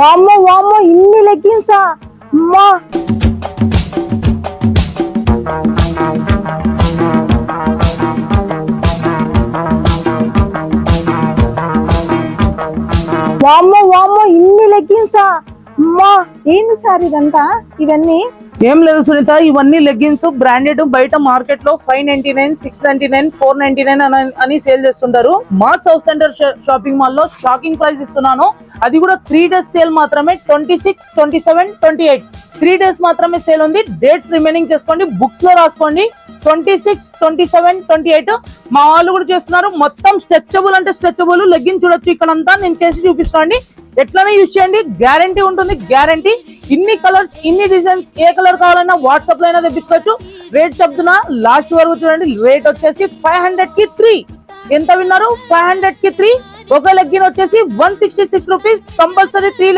వామ్మో వామ్మో ఇన్ని లెగ్గిన్సా అమ్మా. వామ్మో వామ్మో ఇన్ని లెగ్గిన్సా అమ్మా. ఏంది సార్ ఇదంతా ఇవన్నీ? ఏం లేదు సునీత, ఇవన్నీ లెగ్గిన్స్ బ్రాండెడ్ బయట మార్కెట్ లో 599, 699, 499 అని సేల్ చేస్తుంటారు. మా సౌత్ సెంటర్ షాపింగ్ మాల్ లో షాకింగ్ ప్రైస్ ఇస్తున్నాను. అది కూడా 3 days సేల్ మాత్రమే. 26, 27, 28 3 days మాత్రమే సేల్ ఉంది. డేట్స్ రిమైనింగ్ చేసుకోండి, బుక్స్ లో రాసుకోండి. 26, 27, 28 మా వాళ్ళు కూడా చేస్తున్నారు. మొత్తం స్ట్రెచబుల్ అంటే స్ట్రెచబుల్ లెగ్గిన్ చూడొచ్చు. ఇక్కడంతా నేను చేసి చూపిస్తాను. ఎట్లనే యూజ్ చేయండి, గ్యారంటీ ఉంటుంది. గ్యారంటీ. ఇన్ని కలర్స్, ఇన్ని డిజైన్స్, ఏ కలర్ కావాలన్నా వాట్సాప్ లో అయినా తెప్పించుకోవచ్చు. రేట్ చెప్తున్నా, లాస్ట్ వరకు చూడండి. రేట్ వచ్చేసి 500 కి 3. ఎంత విన్నారు? 500 కి 3. ఒక లెగ్గిన్ వచ్చేసి 166 రూపీస్. కంపల్సరీ 3